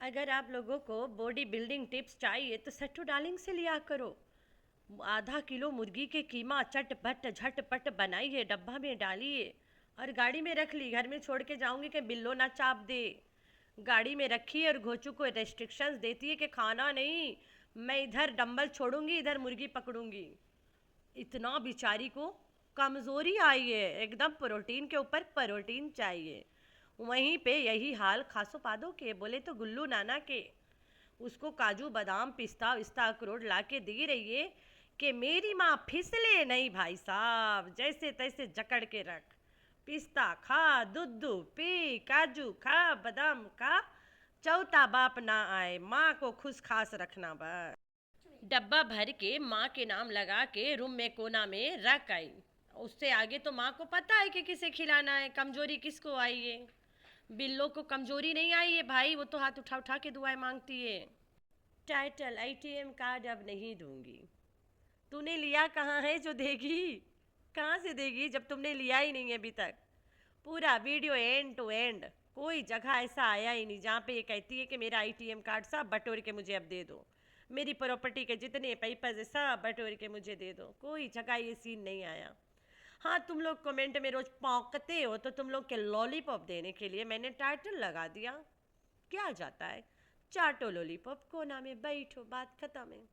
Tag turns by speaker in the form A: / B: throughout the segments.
A: अगर आप लोगों को बॉडी बिल्डिंग टिप्स चाहिए तो सट्टू डार्लिंग से लिया करो। आधा किलो मुर्गी के कीमा चटपट झटपट बनाइए, डब्बा में डालिए और गाड़ी में रख ली। घर में छोड़ के जाऊंगी कि बिल्लो ना चाप दे। गाड़ी में रखी और घोचू को रेस्ट्रिक्शंस देती है कि खाना नहीं, मैं इधर डंबल छोड़ूंगी इधर मुर्गी पकड़ूंगी। इतना बेचारी को कमज़ोरी आई है, एकदम प्रोटीन के ऊपर प्रोटीन चाहिए। वहीं पे यही हाल खासो पादो के बोले तो गुल्लू नाना के। उसको काजू बादाम पिस्ता विस्ता अखरोट ला के दे रही है कि मेरी माँ फिसले नहीं भाई साहब, जैसे तैसे जकड़ के रख। पिस्ता खा, दूध पी, काजू खा, बादाम खा, चौथा बाप ना आए, माँ को खुश खास रखना बस। डब्बा भर के माँ के नाम लगा के रूम में कोना में रख आई। उससे आगे तो माँ को पता है कि किसे खिलाना है, कमजोरी किसको आई है। बिल्लो को कमजोरी नहीं आई है भाई, वो तो हाथ उठा उठा के दुआएं मांगती है। टाइटल एटीएम कार्ड अब नहीं दूंगी। तूने लिया कहाँ है जो देगी? कहाँ से देगी जब तुमने लिया ही नहीं है अभी तक? पूरा वीडियो एंड टू एंड कोई जगह ऐसा आया ही नहीं जहाँ पे ये कहती है कि मेरा एटीएम कार्ड सब बटोर के मुझे अब दे दो, मेरी प्रॉपर्टी के जितने पेपर्स है सब बटोर के मुझे दे दो। कोई जगह ये सीन नहीं आया। हाँ, तुम लोग कमेंट में रोज पौंकते हो तो तुम लोग के लॉलीपॉप देने के लिए मैंने टाइटल लगा दिया। क्या जाता है, चाटो लॉलीपॉप, कोना में बैठो, बात खत्म है।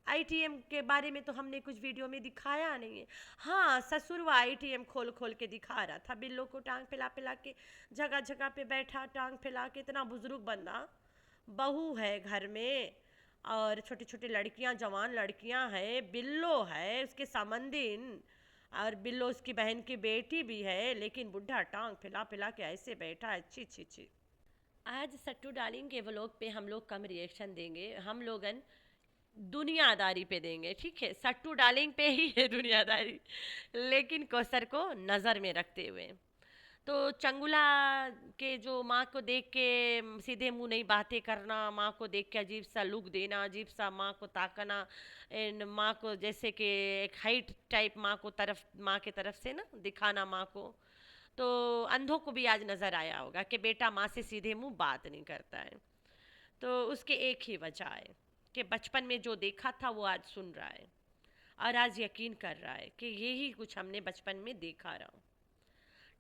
A: आईटीएम के बारे में तो हमने कुछ वीडियो में दिखाया नहीं है। हाँ, ससुरवा आईटीएम खोल खोल के दिखा रहा था, बिल्लो को टांग फैला फैला के जगह जगह पे बैठा टांग फैला के। इतना बुजुर्ग बंदा, बहू है घर में और छोटी छोटी लड़कियां, जवान लड़कियां हैं, बिल्लो है उसके समंदिन, और बिल्लो उसकी बहन की बेटी भी है, लेकिन बुढ़ा टांग फैला फैला के ऐसे बैठा है। छी छी छी। आज सट्टू डार्लिंग के व्लॉग पे हम लोग कम रिएक्शन देंगे, हम लोगन दुनियादारी पे देंगे, ठीक है? सट्टू डार्लिंग पे ही है दुनियादारी, लेकिन कौसर को नज़र में रखते हुए। तो चंगुला के जो माँ को देख के सीधे मुंह नहीं बातें करना, माँ को देख के अजीब सा लुक देना, अजीब सा माँ को ताकना, एंड माँ को जैसे कि एक हाइट टाइप माँ को तरफ, माँ के तरफ से ना दिखाना माँ को। तो अंधों को भी आज नज़र आया होगा कि बेटा माँ से सीधे मुंह बात नहीं करता है। तो उसके एक ही वजह है कि बचपन में जो देखा था वो आज सुन रहा है और आज यकीन कर रहा है कि यही कुछ हमने बचपन में देखा रहा।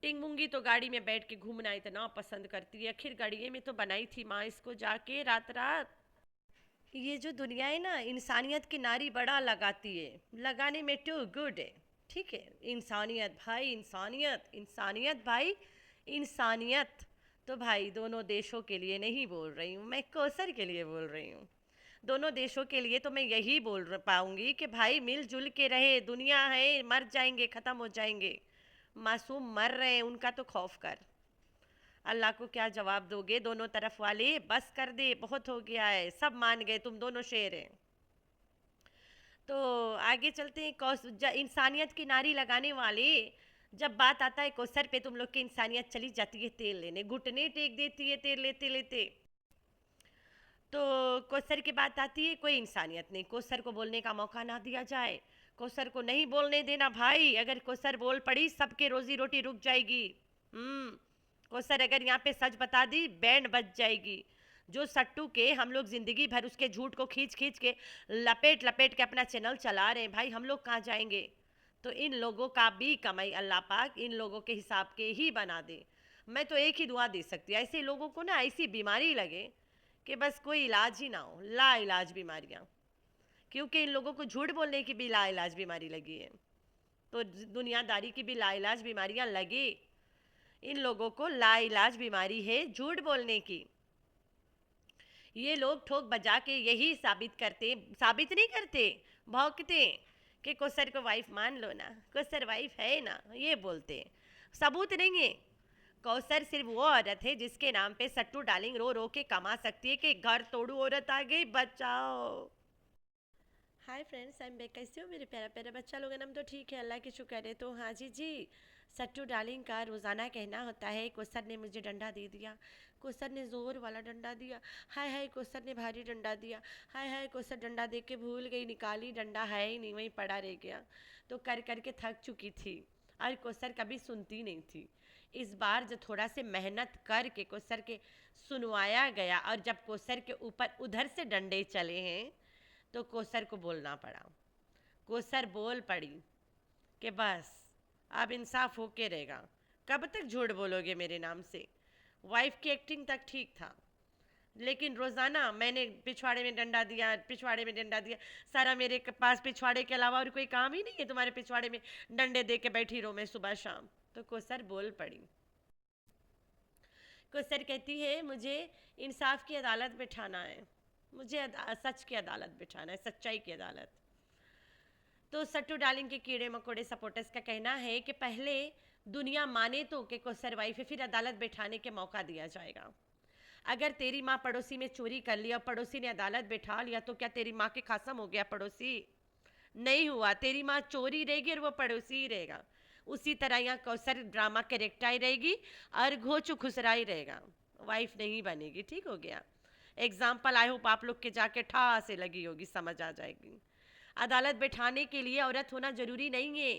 A: टिंगमुंगी तो गाड़ी में बैठ के घूमना इतना पसंद करती है, आखिर गाड़िए में तो बनाई थी माँ इसको जाके रात रात। ये जो दुनिया है ना, इंसानियत की नारी बड़ा लगाती है, लगाने में टू गुड है, ठीक है? इंसानियत भाई, इंसानियत, इंसानियत भाई, इंसानियत। तो भाई दोनों देशों के लिए नहीं बोल रही हूँ मैं, कौसर के लिए बोल रही हूँ। दोनों देशों के लिए तो मैं यही बोल पाऊंगी कि भाई मिलजुल के रहे, दुनिया है, मर जाएंगे, ख़त्म हो जाएंगे, मासूम मर रहे हैं, उनका तो खौफ कर। अल्लाह को क्या जवाब दोगे दोनों तरफ वाले? बस कर दे, बहुत हो गया है, सब मान गए तुम दोनों शेर हैं। तो आगे चलते हैं। इंसानियत की नारी लगाने वाले, जब बात आता है कौसर पे, तुम लोग की इंसानियत चली जाती है तेल लेने, घुटने टेक देती है तेल लेते लेते। तो कौसर की बात आती है, कोई इंसानियत नहीं, कौसर को बोलने का मौका ना दिया जाए, कौसर को नहीं बोलने देना भाई। अगर कौसर बोल पड़ी सबके रोजी रोटी रुक जाएगी। कौसर अगर यहाँ पे सच बता दी बैंड बज जाएगी। जो सट्टू के हम लोग जिंदगी भर उसके झूठ को खींच खींच के लपेट लपेट के अपना चैनल चला रहे हैं, भाई हम लोग कहाँ जाएंगे? तो इन लोगों का भी कमाई अल्लाह पाक इन लोगों के हिसाब के ही बना दे। मैं तो एक ही दुआ दे सकती हूँ, ऐसे लोगों को ना ऐसी बीमारी लगे कि बस कोई इलाज ही ना हो, ला इलाज बीमारियाँ। क्योंकि इन लोगों को झूठ बोलने की भी ला इलाज बीमारी लगी है, तो दुनियादारी की भी ला इलाज बीमारियाँ लगी। इन लोगों को ला इलाज बीमारी है झूठ बोलने की। ये लोग ठोक बजा के यही साबित नहीं करते, भौंकते कि कौसर को वाइफ मान लो ना, कौसर वाइफ है ना, ये बोलते। सबूत नहीं है। कौसर सिर्फ वो औरत है जिसके नाम पे सट्टू डार्लिंग रो रो के कमा सकती है कि घर तोड़ू औरत आ गई, बचाओ। Hi friends, I am back. कैसे हो मेरे प्यारा प्यारा बच्चा लोग? हम तो ठीक है, अल्लाह की शुक्र है। तो हाँ जी जी, सट्टू डार्लिंग का रोज़ाना कहना होता है कौसर ने मुझे डंडा दे दिया, कौसर ने ज़ोर वाला डंडा दिया, हाय हाय कौसर ने भारी डंडा दिया, हाय हाय कौसर डंडा दे के भूल गई, निकाली डंडा है ही नहीं, वहीं पड़ा रह गया। तो कर कर के थक चुकी थी और कौसर कभी सुनती नहीं थी। इस बार जो थोड़ा से मेहनत करके कोसर के सुनवाया गया और जब कोसर के ऊपर उधर से डंडे चले हैं तो कोसर को बोलना पड़ा। कोसर बोल पड़ी कि बस अब इंसाफ होके रहेगा, कब तक झूठ बोलोगे मेरे नाम से। वाइफ की एक्टिंग तक ठीक था, लेकिन रोज़ाना मैंने पिछवाड़े में डंडा दिया, पिछवाड़े में डंडा दिया, सारा मेरे पास पिछवाड़े के अलावा और कोई काम ही नहीं है, तुम्हारे पिछवाड़े में डंडे दे के बैठी रहो मैं सुबह शाम। तो कोसर बोल पड़ी। कोसर कहती है मुझे इंसाफ की अदालत बिठाना है, मुझे सच की अदालत बिठाना है, सच्चाई की अदालत। तो सट्टू डार्लिंग के कीड़े मकोड़े सपोर्टर्स का कहना है कि पहले दुनिया माने तो कि कोसर वाइफ है, फिर अदालत बिठाने के मौका दिया जाएगा। अगर तेरी माँ पड़ोसी में चोरी कर लिया और पड़ोसी ने अदालत बिठा लिया तो क्या तेरी माँ के खासम हो गया पड़ोसी? नहीं हुआ। तेरी माँ चोरी रहेगी और वो पड़ोसी ही रहेगा। उसी तरह यहाँ कौसर ड्रामा कैरेक्टर रहेगी और घोचू खुसराई रहेगा, वाइफ नहीं बनेगी। ठीक हो गया। एग्जाम्पल आई होप आप लोग के जाके ठा से लगी होगी, समझ आ जाएगी। अदालत बैठाने के लिए औरत होना जरूरी नहीं है।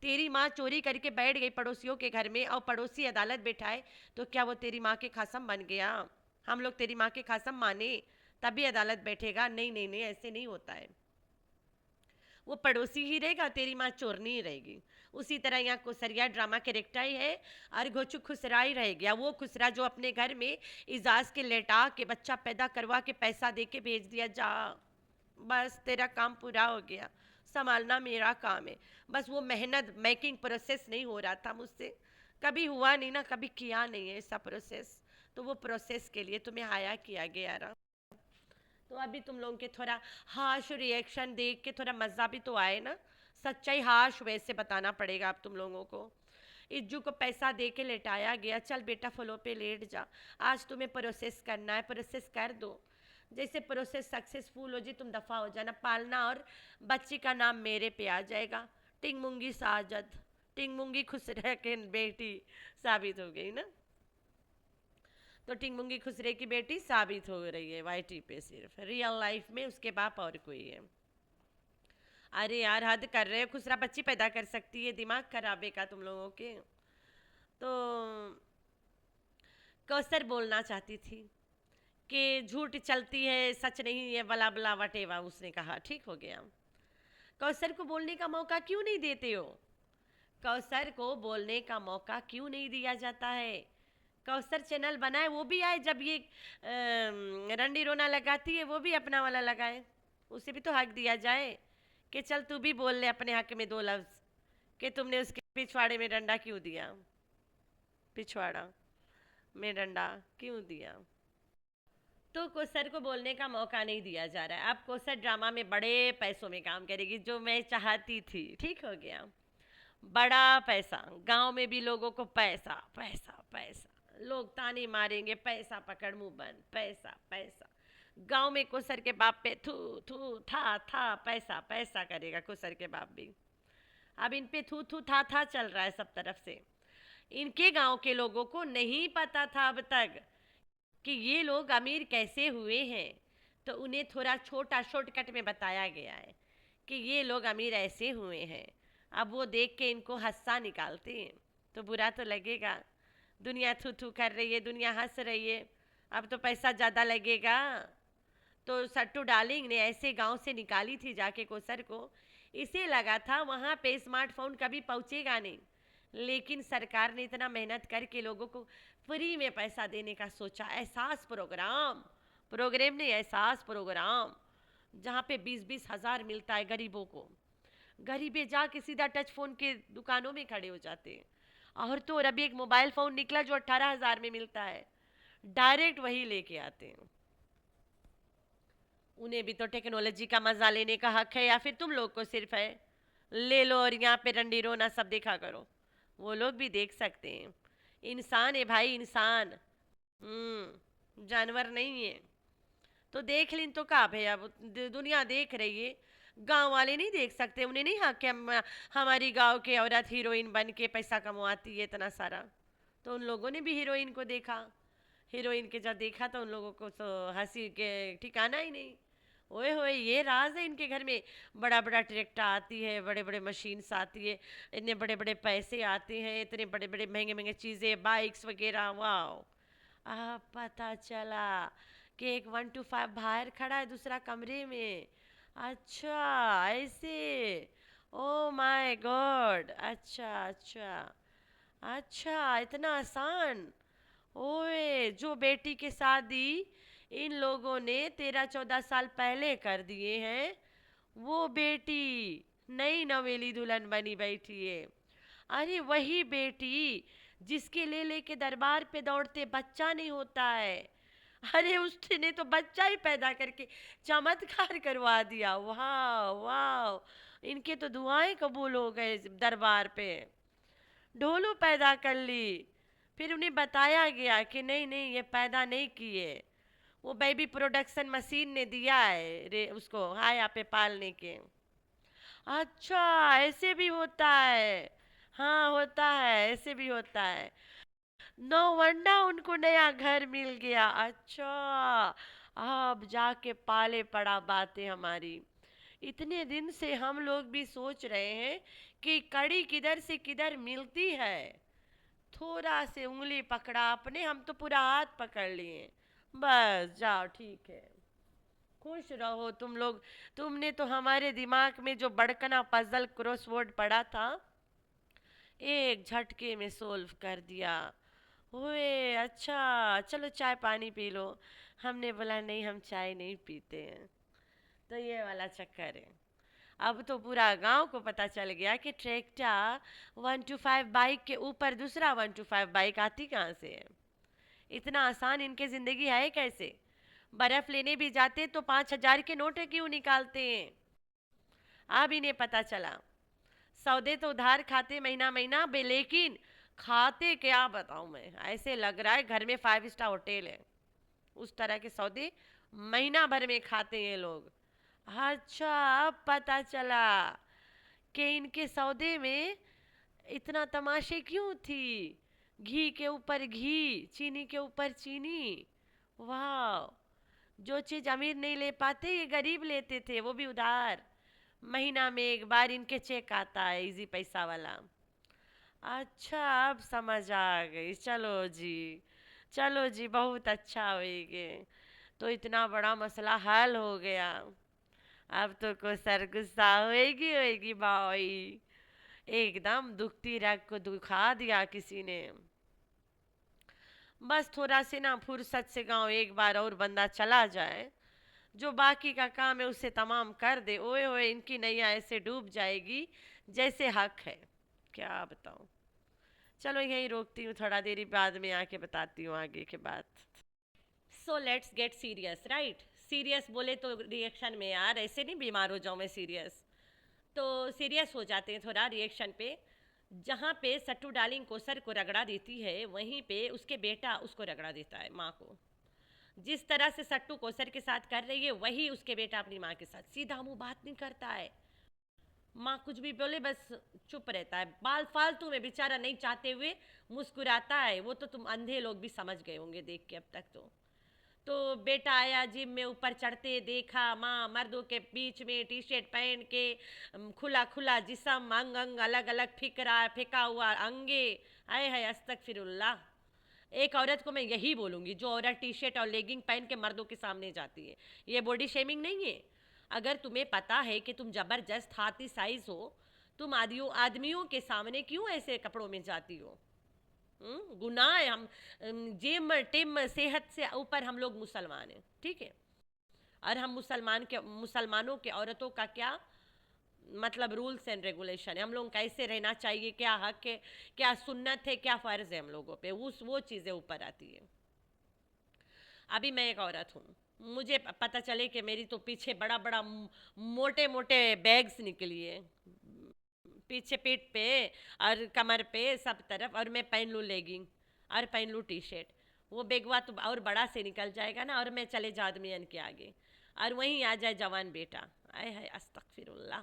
A: तेरी माँ चोरी करके बैठ गई पड़ोसियों के घर में और पड़ोसी अदालत बैठाए तो क्या वो तेरी माँ के खासम बन गया? हम लोग तेरी माँ के खासम माने तभी अदालत बैठेगा? नहीं नहीं नहीं, ऐसे नहीं होता है। वो पड़ोसी ही रहेगा, तेरी माँ चोरनी ही रहेगी। उसी तरह यहाँ कोसरिया ड्रामा कैरेक्टर ही है और घोचू खुसरा ही रह गया। वो खुसरा जो अपने घर में इजाज के लेटा के बच्चा पैदा करवा के पैसा दे के भेज दिया, जा बस तेरा काम पूरा हो गया, संभालना मेरा काम है। बस वो मेहनत मेकिंग प्रोसेस नहीं हो रहा था मुझसे, कभी हुआ नहीं ना, कभी किया नहीं है ऐसा प्रोसेस। तो वो प्रोसेस के लिए तुम्हें हाया किया गया रहा। तो अभी तुम लोगों के थोड़ा हाश रिएक्शन देख के थोड़ा मज़ा भी तो आए ना। सच्चाई हाश वैसे बताना पड़ेगा अब तुम लोगों को। इज्जू को पैसा दे के लेटाया गया, चल बेटा फ्लो पे लेट जा, आज तुम्हें प्रोसेस करना है, प्रोसेस कर दो। जैसे प्रोसेस सक्सेसफुल हो जी तुम दफ़ा हो जाना, पालना और बच्ची का नाम मेरे पे आ जाएगा, टिंग मुंगी साजद। टिंग मुंगी खुश रह के बेटी साबित हो गई ना। तो टिंग मुंगी खुसरे की बेटी साबित हो रही है वाईटी पे, सिर्फ रियल लाइफ में उसके बाप और कोई है। अरे यार हद कर रहे हो, खुसरा बच्ची पैदा कर सकती है, दिमाग खराब है का तुम लोगों के। तो कौसर बोलना चाहती थी कि झूठ चलती है सच नहीं है, बला बला वटेवा, उसने कहा। ठीक हो गया। कौसर को बोलने का मौका क्यों नहीं देते हो? कौसर को बोलने का मौका क्यों नहीं दिया जाता है? कौसर चैनल बनाए, वो भी आए, जब ये रंडी रोना लगाती है वो भी अपना वाला लगाए, उसे भी तो हक दिया जाए कि चल तू भी बोल ले अपने हक में दो लफ्ज़ कि तुमने उसके पिछवाड़े में डंडा क्यों दिया, पिछवाड़ा में डंडा क्यों दिया। तो कोसर को बोलने का मौका नहीं दिया जा रहा है। अब कोसर ड्रामा में बड़े पैसों में काम करेगी, जो मैं चाहती थी। ठीक हो गया। बड़ा पैसा, गांव में भी लोगों को पैसा पैसा पैसा, लोग ताने मारेंगे, पैसा पकड़ मुंह बंद, पैसा पैसा। गांव में कोसर के बाप पे थू थू था पैसा पैसा करेगा कोसर के बाप भी। अब इन पे थू थू था चल रहा है सब तरफ से। इनके गांव के लोगों को नहीं पता था अब तक कि ये लोग अमीर कैसे हुए हैं, तो उन्हें थोड़ा छोटा शॉर्टकट में बताया गया है कि ये लोग अमीर ऐसे हुए हैं। अब वो देख के इनको हंसा निकालते हैं तो बुरा तो लगेगा। दुनिया थू थू कर रही है, दुनिया हंस रही है, अब तो पैसा ज़्यादा लगेगा। तो सट्टू डार्लिंग ने ऐसे गांव से निकाली थी जाके कोसर को। इसे लगा था वहाँ पे स्मार्टफोन कभी पहुँचेगा नहीं, लेकिन सरकार ने इतना मेहनत करके लोगों को फ्री में पैसा देने का सोचा। एहसास प्रोग्राम ने एहसास प्रोग्राम, जहाँ पे 20-20 हज़ार मिलता है गरीबों को। गरीबे जाके सीधा टच फ़ोन के दुकानों में खड़े हो जाते हैं। और तो और अभी एक मोबाइल फ़ोन निकला जो 18,000 में मिलता है, डायरेक्ट वही लेके आते हैं। उन्हें भी तो टेक्नोलॉजी का मज़ा लेने का हक है, या फिर तुम लोग को सिर्फ है? ले लो और यहाँ पे रंडी रोना सब देखा करो, वो लोग भी देख सकते हैं। इंसान है भाई, इंसान, जानवर नहीं है। तो देख लें तो का भाई, अब दुनिया देख रही है, गांव वाले नहीं देख सकते? उन्हें नहीं हक कि हमारी गांव के औरत हीरोइन बन के पैसा कमाती है इतना सारा। तो उन लोगों ने भी हीरोइन को देखा, हीरोइन के जब देखा तो उन लोगों को तो हंसी के ठिकाना ही नहीं। ओए होए, ये राज है इनके घर में। बड़ा बड़ा ट्रैक्टर आती है, बड़े बड़े मशीन्स आती है, इतने बड़े बड़े पैसे आते हैं, इतने बड़े बड़े महंगे महंगे चीज़ें, बाइक्स वगैरह, वाह। पता चला कि एक 125 बाहर खड़ा है, दूसरा कमरे में। अच्छा, ऐसे। ओ माय गॉड, अच्छा अच्छा। अच्छा, इतना आसान। ओए, जो बेटी की शादी इन लोगों ने 13-14 साल पहले कर दिए हैं, वो बेटी नई नवेली दुल्हन बनी बैठी है। अरे वही बेटी जिसके ले लेके दरबार पे दौड़ते बच्चा नहीं होता है। अरे उसने तो बच्चा ही पैदा करके चमत्कार करवा दिया। वाह वाह, इनके तो दुआएं कबूल हो गए दरबार पे। ढोलू पैदा कर ली। फिर उन्हें बताया गया कि नहीं नहीं, ये पैदा नहीं किए, वो बेबी प्रोडक्शन मशीन ने दिया है रे उसको हाया पे पालने के। अच्छा, ऐसे भी होता है। हाँ, होता है, ऐसे भी होता है। नो वंडर उनको नया घर मिल गया। अच्छा, अब जाके पाले पड़ा बातें हमारी। इतने दिन से हम लोग भी सोच रहे हैं कि कड़ी किधर से किधर मिलती है। थोड़ा से उंगली पकड़ा आपने, हम तो पूरा हाथ पकड़ लिए। बस जाओ, ठीक है, खुश रहो तुम लोग। तुमने तो हमारे दिमाग में जो बड़कना पजल क्रॉसवर्ड पड़ा था, एक झटके में सोल्व कर दिया। ओए अच्छा, चलो चाय पानी पी लो। हमने बोला नहीं, हम चाय नहीं पीते हैं। तो ये वाला चक्कर है। अब तो पूरा गांव को पता चल गया कि ट्रैक्टर 125 बाइक के ऊपर दूसरा 125 बाइक आती कहाँ से है। इतना आसान इनकी जिंदगी है कैसे। बर्फ लेने भी जाते तो 5,000 के नोट क्यों निकालते हैं। अब इन्हें पता चला। सौदे तो उधार खाते महीना महीना बे, लेकिन खाते क्या बताऊं मैं, ऐसे लग रहा है घर में 5 स्टार होटल है। उस तरह के सौदे महीना भर में खाते हैं लोग। अच्छा, अब पता चला कि इनके सौदे में इतना तमाशे क्यों थी। घी के ऊपर घी, चीनी के ऊपर चीनी। वाह, जो चीज अमीर नहीं ले पाते ये गरीब लेते थे, वो भी उधार। महीना में एक बार इनके चेक आता है, इजी पैसा वाला। अच्छा, अब समझ आ गई। चलो जी, चलो जी, बहुत अच्छा होएगे। तो इतना बड़ा मसला हल हो गया। अब तो को सर गुस्सा होएगी होएगी भाई। एकदम दुखती रग को दुखा दिया किसी ने। बस थोड़ा से ना फुर्सत से गांव एक बार और बंदा चला जाए, जो बाकी का काम है उसे तमाम कर दे, ओए ओए इनकी नैया ऐसे डूब जाएगी जैसे हक है। क्या बताऊं। चलो यहीं रोकती हूँ, थोड़ा देरी बाद में आके बताती हूँ आगे के बात। So let's get serious, right. Serious बोले तो रिएक्शन में, यार ऐसे नहीं बीमार हो जाऊँ मैं सीरियस। तो सीरियस हो जाते हैं थोड़ा रिएक्शन पे। जहाँ पे सट्टू डार्लिंग को सर को रगड़ा देती है, वहीं पे उसके बेटा उसको रगड़ा देता है, माँ को। जिस तरह से सट्टू कोसर के साथ कर रही है, वही उसके बेटा अपनी माँ के साथ, सीधा मुंह बात नहीं करता है। माँ कुछ भी बोले बस चुप रहता है, बाल फालतू में बेचारा नहीं चाहते हुए मुस्कुराता है। वो तो तुम अंधे लोग भी समझ गए होंगे देख के अब तक। तो बेटा आया जिम में, ऊपर चढ़ते देखा माँ मर्दों के बीच में टी शर्ट पहन के, खुला खुला जिसम, अंग अंग अलग अलग फिक रहा है, फेंका हुआ अंगे। आए है अस्तगफिरुल्लाह। एक औरत को मैं यही बोलूंगी, जो औरत टी शर्ट और लेगिंग पहन के मर्दों के सामने जाती है, ये बॉडी शेमिंग नहीं है। अगर तुम्हें पता है कि तुम जबरदस्त हाथी साइज हो, तुम आदमियों के सामने क्यों ऐसे कपड़ों में जाती हो। गुनाह है। हम जिम टिम सेहत से ऊपर हम लोग मुसलमान हैं, ठीक है। और हम मुसलमानों के औरतों का क्या मतलब, रूल्स एंड रेगुलेशन है, हम लोग कैसे रहना चाहिए, क्या हक है, क्या सुन्नत है, क्या फ़र्ज़ है हम लोगों पे, उस वो चीज़ें ऊपर आती है। अभी मैं एक औरत हूँ, मुझे पता चले कि मेरी तो पीछे बड़ा बड़ा मोटे मोटे बैग्स निकली है, पीछे पीठ पे और कमर पे सब तरफ, और मैं पहन लूँ लेगिंग और पहन लूँ टी शर्ट, वो बेगवा तो और बड़ा से निकल जाएगा ना, और मैं चले जाऊँ आदमियन के आगे, और वहीं आ जाए जवान बेटा। आए है अस्तगफिरुल्लाह।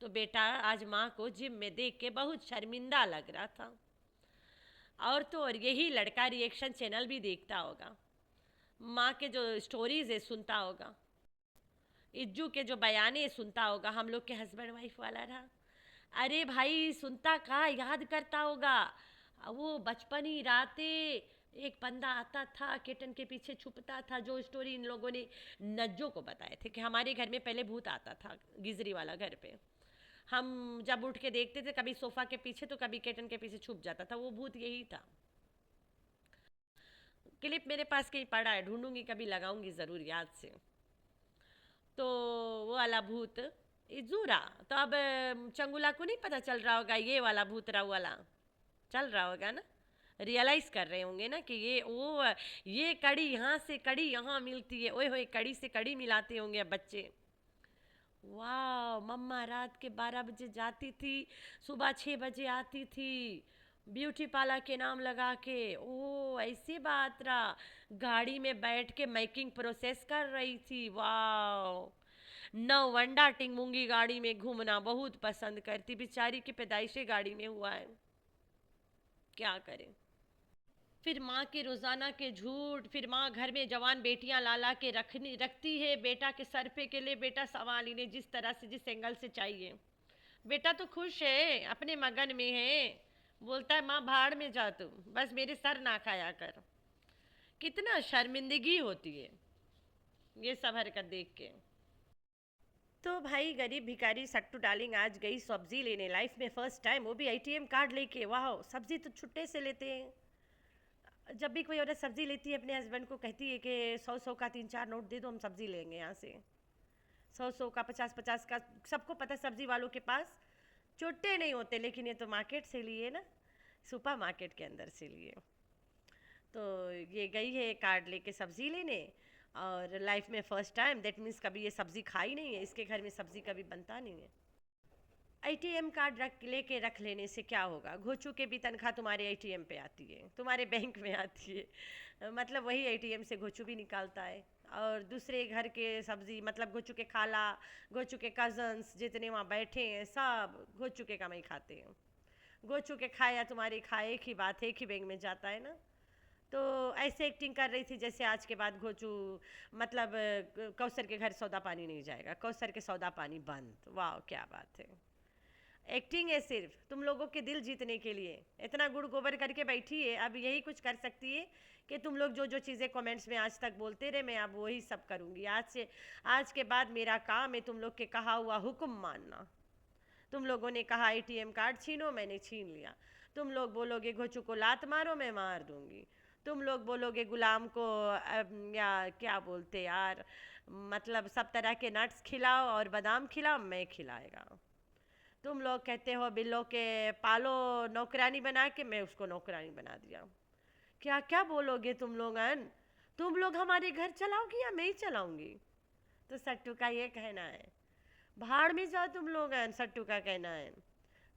A: तो बेटा आज माँ को जिम में देख के बहुत शर्मिंदा लग रहा था। और तो और यही लड़का रिएक्शन चैनल भी देखता होगा, माँ के जो स्टोरीज है सुनता होगा। इज्जू के जो बयाने सुनता होगा, हम लोग के हस्बैंड वाइफ वाला रहा। अरे भाई सुनता कहाँ, याद करता होगा। वो बचपनी रातें, एक बंदा आता था किटन के पीछे छुपता था, जो स्टोरी इन लोगों ने नज्जों को बताए थे कि हमारे घर में पहले भूत आता था गिजरी वाला घर पे। हम जब उठ के देखते थे, कभी सोफा के पीछे तो कभी किटन के पीछे छुप जाता था, वो भूत यही था। क्लिप मेरे पास कहीं पड़ा है, ढूंढूंगी कभी, लगाऊंगी ज़रूर याद से। तो वो वाला भूत इजूरा। तो अब चंगुला को नहीं पता चल रहा होगा ये वाला भूत राव वाला, चल रहा होगा ना, रियलाइज कर रहे होंगे ना कि ये कड़ी यहाँ से कड़ी यहाँ मिलती है, ओए होए कड़ी से कड़ी मिलाते होंगे अब बच्चे। वाह, मम्मा रात के 12 बजे जाती थी, सुबह 6 बजे आती थी, ब्यूटी पार्लर के नाम लगा के। ओ ऐसी बात रहा, गाड़ी में बैठ के मेकिंग प्रोसेस कर रही थी। वाह, न वंडा टिंगमुंगी गाड़ी में घूमना बहुत पसंद करती, बेचारी की पैदाइशे गाड़ी में हुआ है, क्या करें। फिर माँ के रोज़ाना के झूठ, फिर माँ घर में जवान बेटियां ला ला के रखती है बेटा के सर पे के लिए, बेटा संभाल इन्हें जिस तरह से जिस एंगल से चाहिए। बेटा तो खुश है, अपने मगन में है, बोलता है माँ भाड़ में जा तू, बस मेरे सर ना खाया कर। कितना शर्मिंदगी होती है ये सब हरकत देख के। तो भाई गरीब भिखारी सट्टू डार्लिंग आज गई सब्जी लेने, लाइफ में फर्स्ट टाइम, वो भी एटीएम कार्ड लेके। वाह, सब्जी तो छुट्टे से लेते हैं। जब भी कोई औरत सब्जी लेती है, अपने हस्बैंड को कहती है कि 100 100 का 3 4 नोट दे दो, हम सब्जी लेंगे यहाँ से। 100 100 का, 50 50 का। सबको पता है सब्जी वालों के पास चुट्टे नहीं होते, लेकिन ये तो मार्केट से लिए ना, सुपर मार्केट के अंदर से लिए। तो ये गई है कार्ड लेके सब्जी लेने, और लाइफ में फर्स्ट टाइम, दैट मीन्स कभी ये सब्जी खाई नहीं है, इसके घर में सब्जी कभी बनता नहीं है। एटीएम कार्ड लेके रख लेने से क्या होगा, घोचू के भी तनख्वाह तुम्हारे एटीएम पे आती है, तुम्हारे बैंक में आती है। मतलब वही एटीएम से घोचू भी निकालता है। और दूसरे घर के सब्जी, मतलब घोचू के खाला, घोचू के कजन्स जितने वहाँ बैठे हैं, सब घोचू के कमाई खाते हैं। घोचू के खाया तुम्हारी खाए, एक ही बात है, एक ही बैंक में जाता है ना। तो ऐसे एक्टिंग कर रही थी जैसे आज के बाद घोचू, मतलब कौसर के घर सौदा पानी नहीं जाएगा, कौसर के सौदा पानी बंद। वाह क्या बात है। एक्टिंग है सिर्फ तुम लोगों के दिल जीतने के लिए, इतना गुड़ गोबर करके बैठी है, अब यही कुछ कर सकती है कि तुम लोग जो जो चीज़ें कमेंट्स में आज तक बोलते रहे, मैं अब वही सब करूँगी। आज के बाद मेरा काम है तुम लोग के कहा हुआ हुक्म मानना। तुम लोगों ने कहा एटीएम कार्ड छीनो, मैंने छीन लिया। तुम लोग बोलोगे घोचू को लात मारो, मैं मार दूंगी। तुम लोग बोलोगे गुलाम को या क्या बोलते यार, मतलब सब तरह के नट्स खिलाओ और बादाम खिलाओ, मैं खिलाएगा। तुम लोग कहते हो बिल्लो के पालो नौकरानी बना के, मैं उसको नौकरानी बना दिया। क्या क्या बोलोगे तुम लोग? तुम लोग हमारे घर चलाओगी या मैं ही चलाऊंगी? तो सट्टू का ये कहना है, भाड़ में जाओ तुम लोग। सट्टू का कहना है,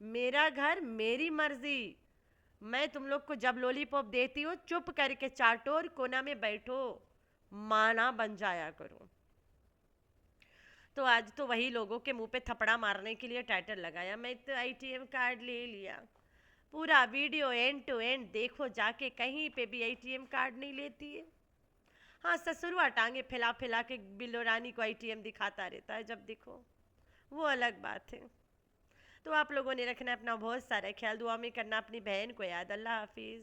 A: मेरा घर मेरी मर्जी, मैं तुम लोग को जब लॉलीपॉप देती हूँ चुप करके चाटो और कोना में बैठो, माना बन जाया करो। तो आज तो वही लोगों के मुंह पे थपड़ा मारने के लिए टाइटल लगाया, मैं तो एटीएम कार्ड ले लिया। पूरा वीडियो एंड टू एंड देखो जाके, कहीं पे भी एटीएम कार्ड नहीं लेती है। हाँ, ससुरुआ टांगे फैला फैला के बिल्लो रानी को एटीएम दिखाता रहता है जब देखो, वो अलग बात है। तो आप लोगों ने रखना अपना बहुत सारा ख्याल, दुआ में करना अपनी बहन को याद। अल्लाह हाफिज़।